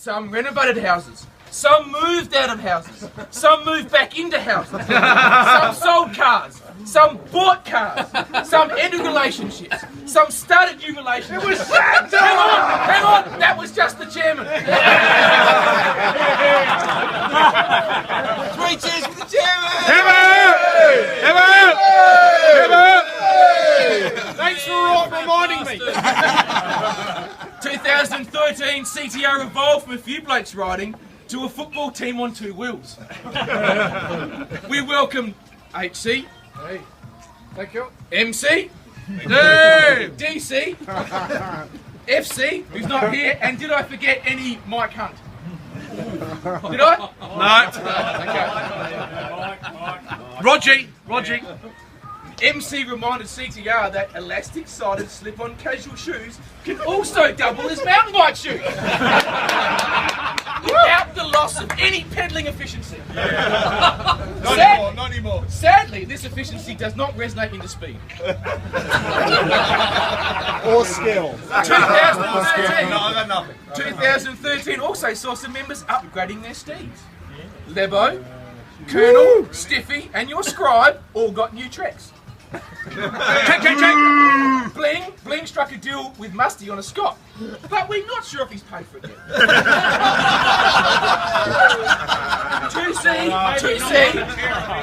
Some renovated houses. Some moved out of houses. Some moved back into houses. Some sold cars. Some bought cars. Some ended relationships. Some started new relationships. It was Santa! Hang on! That was just the chairman. 3 cheers for the chairman! Thanks for reminding me. 2013 CTR evolved from a few blokes riding to a football team on 2 wheels. We welcome HC. Hey, thank you. MC. DC. FC, who's not here. And did I forget any Mike Hunt? Did I? No. Okay. Rogie. MC reminded CTR that elastic-sided slip-on casual shoes can also double as mountain bike shoes without the loss of any pedalling efficiency. Not anymore. Sadly, this efficiency does not resonate into speed. Or skill. 2013, No, I got nothing. 2013 also saw some members upgrading their steeds. Lebo, Colonel, Stiffy, and your scribe all got new tracks. Bling struck a deal with Musty on a Scott, but we're not sure if he's paid for it yet.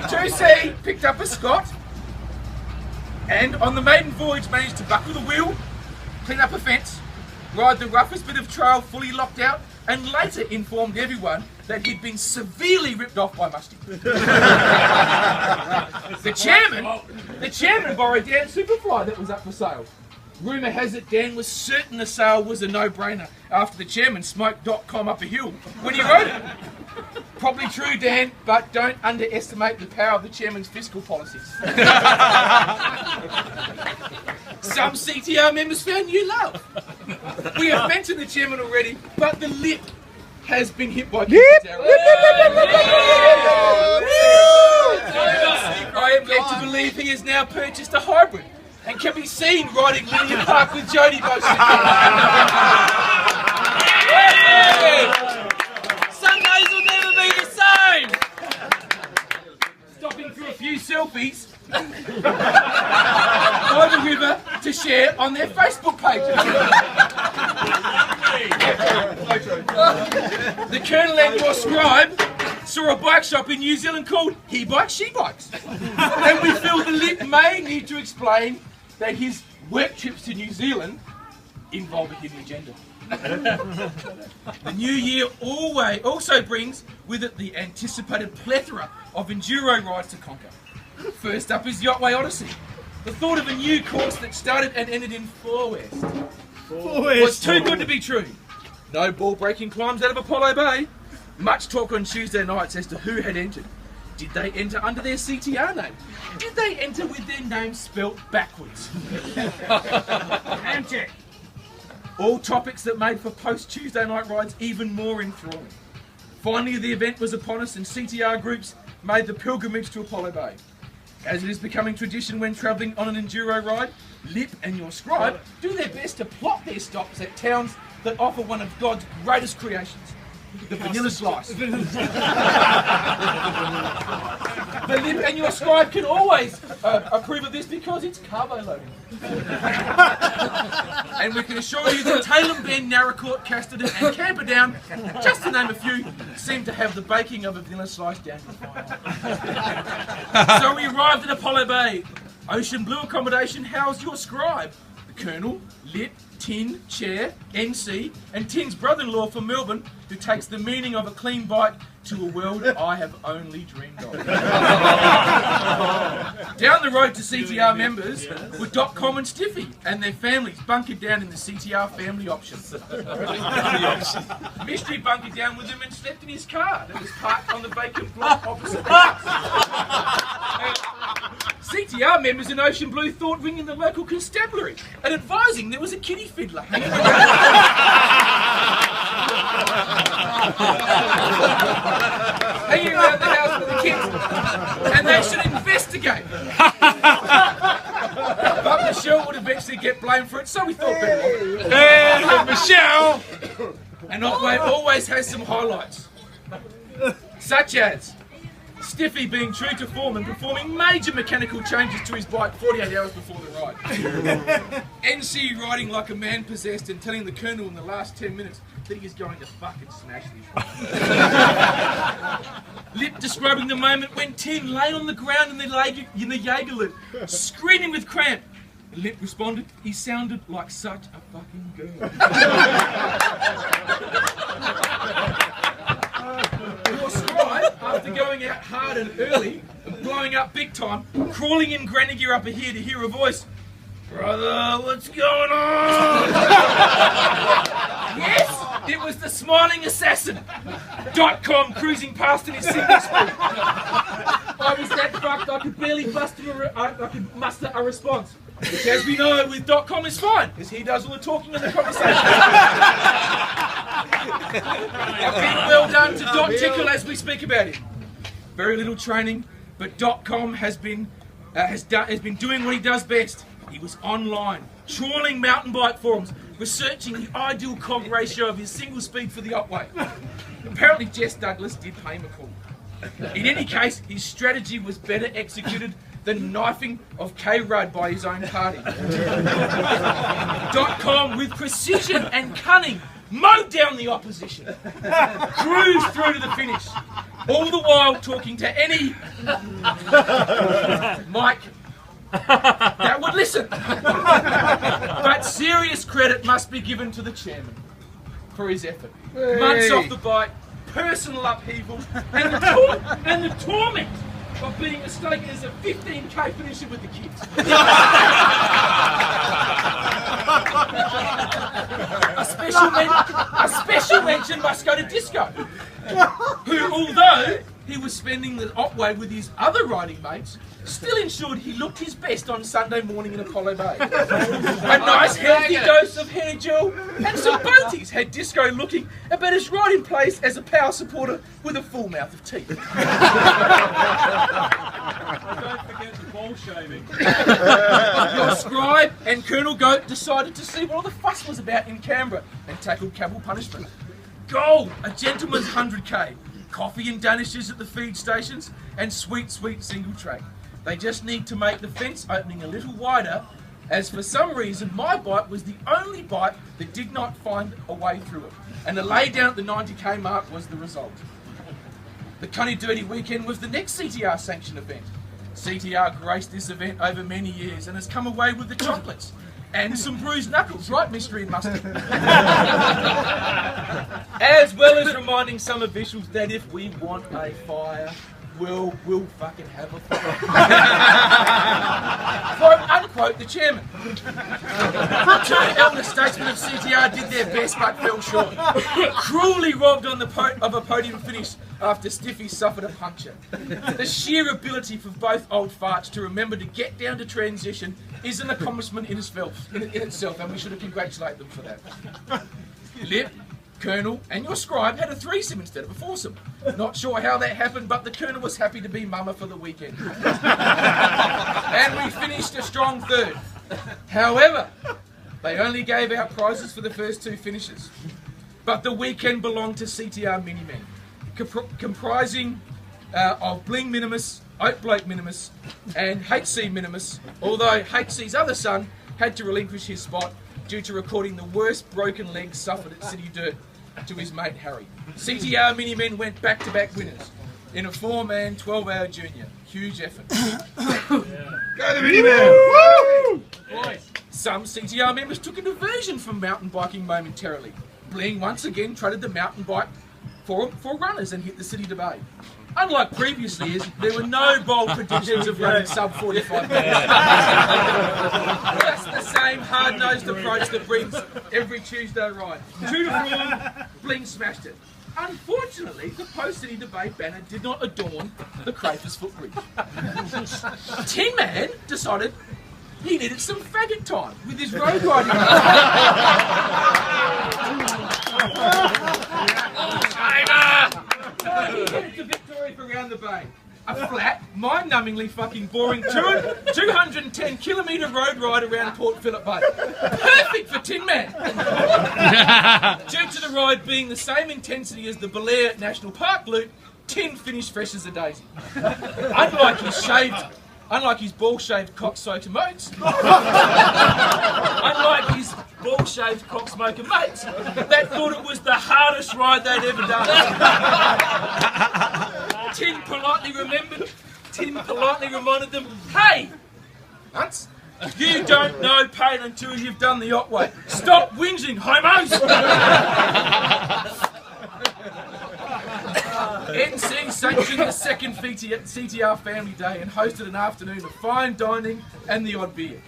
2C picked up a Scott, and on the maiden voyage managed to buckle the wheel, clean up a fence, ride the roughest bit of trail fully locked out, and later informed everyone that he'd been severely ripped off by Musty. The chairman borrowed Dan's Superfly that was up for sale. Rumour has it Dan was certain the sale was a no-brainer after the chairman smoked .com up a hill when he wrote it. Probably true, Dan, but don't underestimate the power of the chairman's fiscal policies. Some CTR members found new love. We have mentioned the chairman already, but the lip has been hit by I am led to believe he has now purchased a hybrid and can be seen riding Linear Park with Jody most of the Sundays will never be the same! stopping for a few selfies by the river to share on their Facebook pages. The Colonel and your scribe saw a bike shop in New Zealand called He Bikes, She Bikes. And we feel the lip may need to explain that his work trips to New Zealand involve a hidden agenda. The new year also brings with it the anticipated plethora of enduro rides to conquer. First up is Yachtway Odyssey. The thought of a new course that started and ended in Four West was too good to be true. No ball-breaking climbs out of Apollo Bay. Much talk on Tuesday nights as to who had entered. Did they enter under their CTR name? Did they enter with their name spelt backwards? Handcheck. All topics that made for post-Tuesday night rides even more enthralling. Finally, the event was upon us and CTR groups made the pilgrimage to Apollo Bay. As it is becoming tradition when travelling on an enduro ride, Lip and your scribe do their best to plot their stops at towns that offer one of God's greatest creations, the vanilla slice. The Lip and your scribe can always approve of this because it's carbo loading. And we can assure you that Tailem Bend, Narracourt, Casterton and Camperdown, just to name a few, seem to have the baking of a vanilla slice down to the final. So we arrived at Apollo Bay. Ocean Blue accommodation housed your scribe, the Colonel, Lip, Tin, Chair, NC, and Tin's brother-in-law from Melbourne, who takes the meaning of a clean bike to a world I have only dreamed of. Down the road to CTR members were .com and Stiffy and their families bunkered down in the CTR family option. Mystery bunkered down with them and slept in his car that was parked on the vacant block opposite the house. CTR members in Ocean Blue thought ringing the local constabulary and advising there was a kiddie fiddler hanging around the house with the kids, and they should investigate. But Michelle would eventually get blamed for it, so we thought better of it. Michelle! And Otway always has some highlights, such as Stiffy being true to form and performing major mechanical changes to his bike 48 hours before the ride. NC riding like a man possessed and telling the Colonel in the last 10 minutes that he is going to fucking smash this. Lip describing the moment when Tim lay on the ground in the Jaeger lid, screaming with cramp. Lip responded, he sounded like such a fucking girl. Your scribe, after going out hard and early and blowing up big time, crawling in granny gear up here to hear a voice. Brother, what's going on? Yes, it was the smiling assassin. .com cruising past in his single speed. I was that fucked I could barely muster a response. Which, as we know, with .com is fine, because he does all the talking and the conversation. A big well done to Tickle as we speak about him. Very little training, but .com has been doing what he does best. He was online, trawling mountain bike forums, researching the ideal comp ratio of his single speed for the Otway. Apparently Jess Douglas did pay him a call. In any case, his strategy was better executed than knifing of K-Rudd by his own party. .com, with precision and cunning, mowed down the opposition, cruised through to the finish, all the while talking to any Mike that would listen. But serious credit must be given to the chairman for his effort. Hey. Months off the bike, personal upheaval, and the torment of being mistaken as a 15k finisher with the kids. A special mention must go to Disco, who, although he was spending the Otway with his other riding mates, still ensured he looked his best on Sunday morning in Apollo Bay. A nice healthy dose of hair gel and some boaties had Disco looking about as right in place as a power supporter with a full mouth of teeth. Don't forget the ball shaving. Your scribe and Colonel Goat decided to see what all the fuss was about in Canberra and tackled capital punishment. Goal, a gentleman's 100k. Coffee and danishes at the feed stations, and sweet, sweet single track. They just need to make the fence opening a little wider, as for some reason my bike was the only bike that did not find a way through it, and the lay down at the 90k mark was the result. The Cunny Dirty Weekend was the next CTR sanctioned event. CTR graced this event over many years and has come away with the chocolates and some bruised knuckles, right, Mystery and Mustard? As well as reminding some officials that if we want a fire, we'll fucking have a fire. Quote unquote, the chairman. Two elder statesmen of CTR did their best but fell short. Cruelly robbed on of a podium finish after Stiffy suffered a puncture. The sheer ability for both old farts to remember to get down to transition is an accomplishment in itself, and we should congratulate them for that. Lip, Colonel, and your scribe had a threesome instead of a foursome. Not sure how that happened, but the Colonel was happy to be mama for the weekend. And we finished a strong third. However, they only gave out prizes for the first two finishes. But the weekend belonged to CTR Minimen, comprising of Bling Minimus, Oak Bloke Minimus, and HC Minimus, although HC's other son had to relinquish his spot due to recording the worst broken leg suffered at City Dirt to his mate Harry. CTR Minimen went back-to-back winners in a 4-man, 12-hour junior. Huge effort. Go the Minimen! Woo! Some CTR members took a diversion from mountain biking momentarily. Bling once again traded the mountain bike for runners and hit the City Debate. Unlike previous years, there were no bold predictions of running sub 45 minutes. Just the same hard-nosed approach that brings every Tuesday ride. True to form, Bling smashed it. Unfortunately, the post-City Debate banner did not adorn the Crayfors footbridge. Tin Man decided he needed some faggot time with his road riding. So he headed to Victoria for Round the Bay, a flat mind-numbingly fucking boring 210-kilometre road ride around Port Phillip Bay. Perfect for Tin Man. Due to the ride being the same intensity as the Belair National Park loop, Tin finished fresh as a daisy. Unlike his ball-shaved cock-soaker mates, that thought it was the hardest ride they'd ever done. Tin politely reminded them, "Hey, Hunts, you don't know pain until you've done the Otway. Stop whinging, homos!" NC sanctioned the second CTR Family Day and hosted an afternoon of fine dining and the odd beer.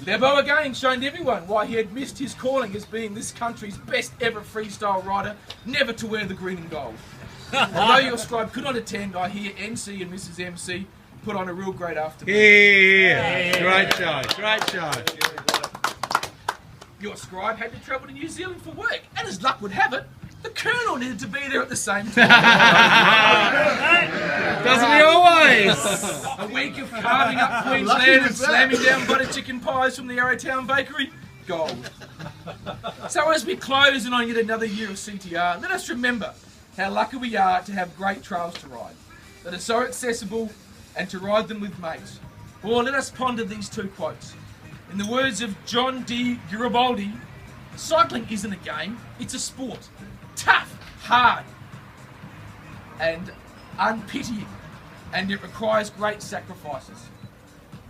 Lebo again showed everyone why he had missed his calling as being this country's best ever freestyle rider, never to wear the green and gold. Although your scribe could not attend, I hear NC and Mrs. MC put on a real great afternoon. Yeah. Great show. Your scribe had to travel to New Zealand for work, and as luck would have it, the Colonel needed to be there at the same time. Doesn't he always? A week of carving up Queensland and slamming down butter chicken pies from the Arrowtown Bakery, gold. So as we close in on yet another year of CTR, let us remember how lucky we are to have great trails to ride, that are so accessible, and to ride them with mates. Or let us ponder these two quotes. In the words of John D. Garibaldi, cycling isn't a game, it's a sport. Tough, hard, and unpitying, and it requires great sacrifices.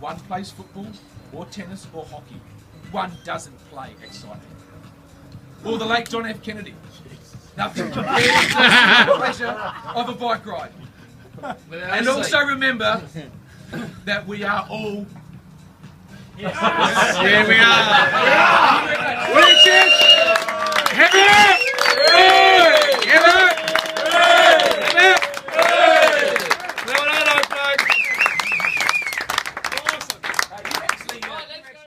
One plays football, or tennis, or hockey. One doesn't play exciting. Or the late John F. Kennedy. Nothing compared to the pleasure of a bike ride. And also remember that we are all... Yeah, we are. Richard! Heavy!